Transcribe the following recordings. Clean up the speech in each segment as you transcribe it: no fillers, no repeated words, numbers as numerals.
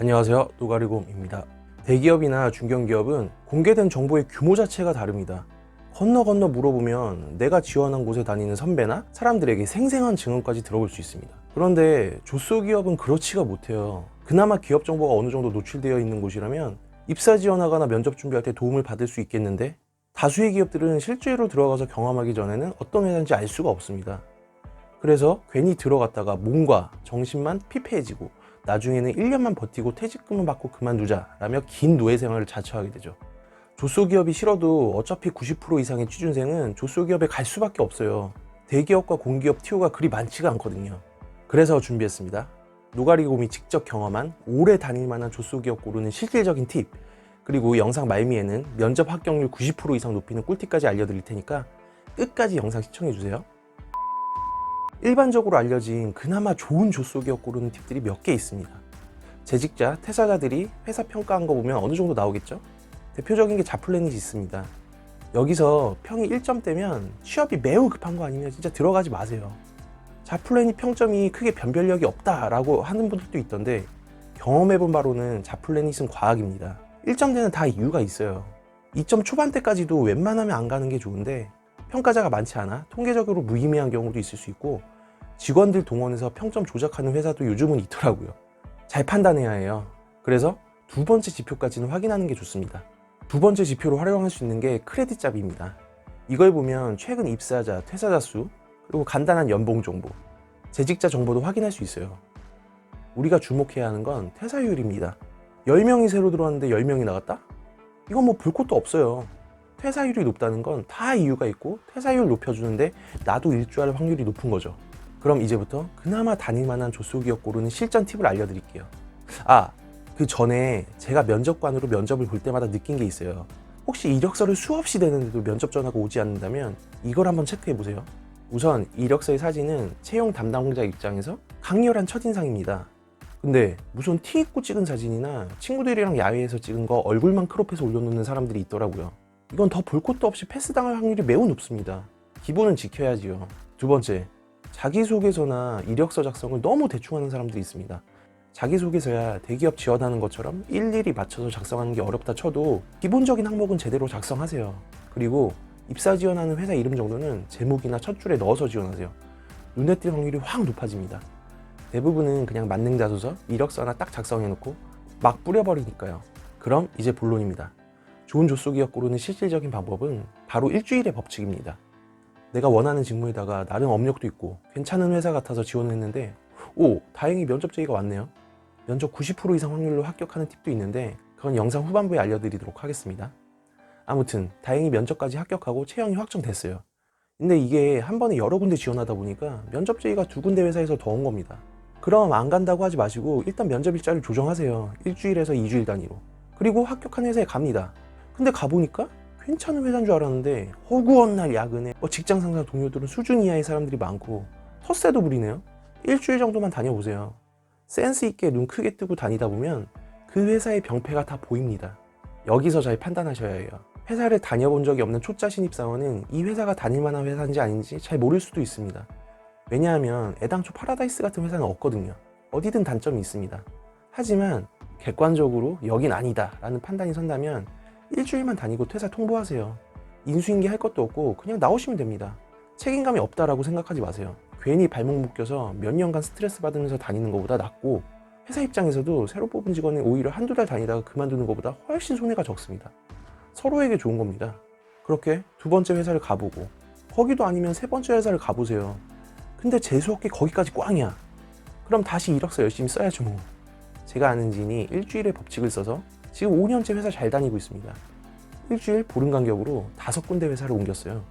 안녕하세요, 노가리곰입니다. 대기업이나 중견기업은 공개된 정보의 규모 자체가 다릅니다. 건너 물어보면 내가 지원한 곳에 다니는 선배나 사람들에게 생생한 증언까지 들어볼 수 있습니다. 그런데 조소기업은 그렇지가 못해요. 그나마 기업 정보가 어느 정도 노출되어 있는 곳이라면 입사 지원하거나 면접 준비할 때 도움을 받을 수 있겠는데, 다수의 기업들은 실제로 들어가서 경험하기 전에는 어떤 회사인지 알 수가 없습니다. 그래서 괜히 들어갔다가 몸과 정신만 피폐해지고 나중에는 1년만 버티고 퇴직금을 받고 그만두자라며 긴 노예 생활을 자처하게 되죠. 조소기업이 싫어도 어차피 90% 이상의 취준생은 조소기업에 갈 수밖에 없어요. 대기업과 공기업 TO가 그리 많지가 않거든요. 그래서 준비했습니다. 노가리곰이 직접 경험한 오래 다닐 만한 조소기업 고르는 실질적인 팁, 그리고 영상 말미에는 면접 합격률 90% 이상 높이는 꿀팁까지 알려드릴 테니까 끝까지 영상 시청해주세요. 일반적으로 알려진 그나마 좋은 조소기업 고르는 팁들이 몇 개 있습니다. 재직자, 퇴사자들이 회사 평가한 거 보면 어느 정도 나오겠죠? 대표적인 게 자플래닛이 있습니다. 여기서 평이 1점대면 취업이 매우 급한 거 아니면 진짜 들어가지 마세요. 자플래닛 평점이 크게 변별력이 없다라고 하는 분들도 있던데, 경험해본 바로는 자플래닛은 과학입니다. 1점대는 다 이유가 있어요. 2점 초반대까지도 웬만하면 안 가는 게 좋은데 평가자가 많지 않아 통계적으로 무의미한 경우도 있을 수 있고, 직원들 동원해서 평점 조작하는 회사도 요즘은 있더라고요. 잘 판단해야 해요. 그래서 두 번째 지표까지는 확인하는 게 좋습니다. 두 번째 지표로 활용할 수 있는 게 크레딧 잡입니다. 이걸 보면 최근 입사자, 퇴사자 수, 그리고 간단한 연봉 정보, 재직자 정보도 확인할 수 있어요. 우리가 주목해야 하는 건 퇴사율입니다. 10명이 새로 들어왔는데 10명이 나갔다? 이건 뭐 볼 것도 없어요. 퇴사율이 높다는 건 다 이유가 있고, 퇴사율 높여주는데 나도 일주할 확률이 높은 거죠. 그럼 이제부터 그나마 다닐만한 조소기업 고르는 실전 팁을 알려드릴게요. 그 전에 제가 면접관으로 면접을 볼 때마다 느낀 게 있어요. 혹시 이력서를 수없이 내는데도 면접 전화가 오지 않는다면 이걸 한번 체크해 보세요. 우선 이력서의 사진은 채용 담당자 입장에서 강렬한 첫인상입니다. 근데 무슨 티 입고 찍은 사진이나 친구들이랑 야외에서 찍은 거 얼굴만 크롭해서 올려놓는 사람들이 있더라고요. 이건 더 볼 것도 없이 패스당할 확률이 매우 높습니다. 기본은 지켜야지요. 두 번째, 자기소개서나 이력서 작성을 너무 대충 하는 사람들이 있습니다. 자기소개서야 대기업 지원하는 것처럼 일일이 맞춰서 작성하는 게 어렵다 쳐도 기본적인 항목은 제대로 작성하세요. 그리고 입사 지원하는 회사 이름 정도는 제목이나 첫 줄에 넣어서 지원하세요. 눈에 띌 확률이 확 높아집니다. 대부분은 그냥 만능 자소서, 이력서나 딱 작성해놓고 막 뿌려버리니까요. 그럼 이제 본론입니다. 좋은 조소기업 고르는 실질적인 방법은 바로 일주일의 법칙입니다. 내가 원하는 직무에다가 나름 업력도 있고 괜찮은 회사 같아서 지원을 했는데, 다행히 면접 제의가 왔네요. 면접 90% 이상 확률로 합격하는 팁도 있는데 그건 영상 후반부에 알려드리도록 하겠습니다. 아무튼 다행히 면접까지 합격하고 채용이 확정됐어요. 근데 이게 한 번에 여러 군데 지원하다 보니까 면접 제의가 2군데 회사에서 더 온 겁니다. 그럼 안 간다고 하지 마시고 일단 면접 일자를 조정하세요. 일주일에서 2주일 단위로. 그리고 합격한 회사에 갑니다. 근데 가보니까 괜찮은 회사인 줄 알았는데 허구한 날 야근에 직장 상사 동료들은 수준 이하의 사람들이 많고 텃세도 부리네요. 일주일 정도만 다녀보세요. 센스 있게 눈 크게 뜨고 다니다 보면 그 회사의 병폐가 다 보입니다. 여기서 잘 판단하셔야 해요. 회사를 다녀본 적이 없는 초짜 신입사원은 이 회사가 다닐만한 회사인지 아닌지 잘 모를 수도 있습니다. 왜냐하면 애당초 파라다이스 같은 회사는 없거든요. 어디든 단점이 있습니다. 하지만 객관적으로 여긴 아니다 라는 판단이 선다면 일주일만 다니고 퇴사 통보하세요. 인수인계 할 것도 없고 그냥 나오시면 됩니다. 책임감이 없다라고 생각하지 마세요. 괜히 발목 묶여서 몇 년간 스트레스 받으면서 다니는 것보다 낫고, 회사 입장에서도 새로 뽑은 직원이 오히려 한두 달 다니다가 그만두는 것보다 훨씬 손해가 적습니다. 서로에게 좋은 겁니다. 그렇게 두 번째 회사를 가보고, 거기도 아니면 세 번째 회사를 가보세요. 근데 재수없게 거기까지 꽝이야. 그럼 다시 이력서 열심히 써야죠 뭐. 제가 아는 지인이 일주일의 법칙을 써서 지금 5년째 회사 잘 다니고 있습니다. 일주일 보름 간격으로 5군데 회사를 옮겼어요.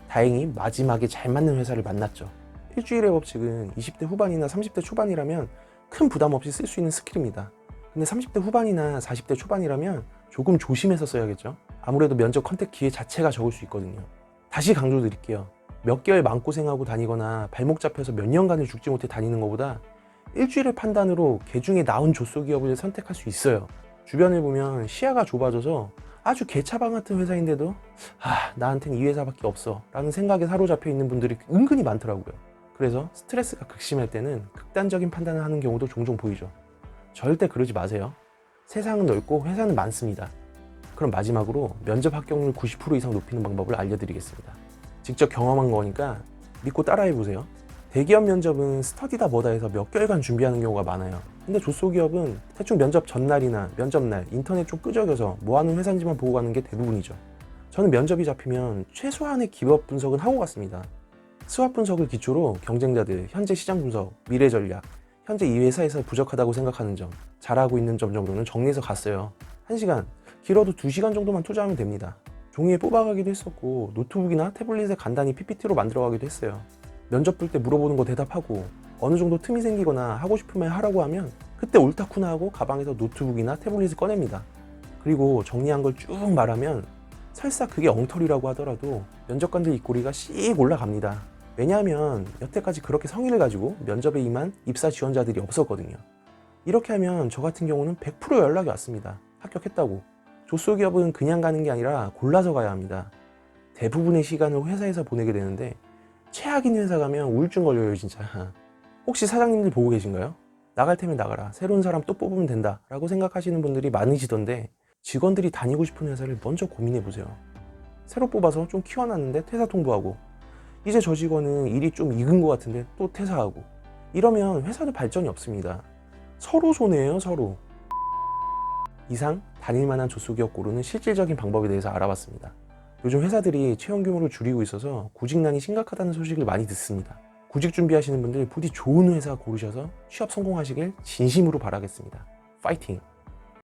다행히 마지막에 잘 맞는 회사를 만났죠. 일주일의 법칙은 20대 후반이나 30대 초반이라면 큰 부담 없이 쓸 수 있는 스킬입니다. 근데 30대 후반이나 40대 초반이라면 조금 조심해서 써야겠죠. 아무래도 면접 컨택 기회 자체가 적을 수 있거든요. 다시 강조드릴게요. 몇 개월 마음고생하고 다니거나 발목 잡혀서 몇 년간을 죽지 못해 다니는 것보다 일주일의 판단으로 개중에 나온 조소기업을 선택할 수 있어요. 주변을 보면 시야가 좁아져서 아주 개차방 같은 회사인데도 나한텐 이 회사밖에 없어 라는 생각에 사로잡혀 있는 분들이 은근히 많더라고요. 그래서 스트레스가 극심할 때는 극단적인 판단을 하는 경우도 종종 보이죠. 절대 그러지 마세요. 세상은 넓고 회사는 많습니다. 그럼 마지막으로 면접 합격률 90% 이상 높이는 방법을 알려드리겠습니다. 직접 경험한 거니까 믿고 따라해보세요. 대기업 면접은 스터디다 뭐다 해서 몇 개월간 준비하는 경우가 많아요. 근데 조소기업은 대충 면접 전날이나 면접날 인터넷 좀 끄적여서 뭐 하는 회사인지만 보고 가는 게 대부분이죠. 저는 면접이 잡히면 최소한의 기업 분석은 하고 갔습니다. 스왑 분석을 기초로 경쟁자들, 현재 시장 분석, 미래 전략, 현재 이 회사에서 부족하다고 생각하는 점, 잘하고 있는 점 정도는 정리해서 갔어요. 1시간, 길어도 2시간 정도만 투자하면 됩니다. 종이에 뽑아가기도 했었고 노트북이나 태블릿에 간단히 PPT로 만들어가기도 했어요. 면접 볼 때 물어보는 거 대답하고 어느 정도 틈이 생기거나 하고 싶은 말 하라고 하면 그때 옳다쿠나 하고 가방에서 노트북이나 태블릿을 꺼냅니다. 그리고 정리한 걸 쭉 말하면 설사 그게 엉터리라고 하더라도 면접관들 입꼬리가 씩 올라갑니다. 왜냐하면 여태까지 그렇게 성의를 가지고 면접에 임한 입사 지원자들이 없었거든요. 이렇게 하면 저 같은 경우는 100% 연락이 왔습니다. 합격했다고. 조소기업은 그냥 가는 게 아니라 골라서 가야 합니다. 대부분의 시간을 회사에서 보내게 되는데 최악인 회사 가면 우울증 걸려요 진짜. 혹시 사장님들 보고 계신가요? 나갈 테면 나가라. 새로운 사람 또 뽑으면 된다 라고 생각하시는 분들이 많으시던데 직원들이 다니고 싶은 회사를 먼저 고민해 보세요. 새로 뽑아서 좀 키워놨는데 퇴사 통보하고 이제 저 직원은 일이 좀 익은 것 같은데 또 퇴사하고 이러면 회사도 발전이 없습니다. 서로 손해예요 서로. 이상 다닐 만한 조소기업 고르는 실질적인 방법에 대해서 알아봤습니다. 요즘 회사들이 채용 규모를 줄이고 있어서 구직난이 심각하다는 소식을 많이 듣습니다. 구직 준비하시는 분들 부디 좋은 회사 고르셔서 취업 성공하시길 진심으로 바라겠습니다. 파이팅!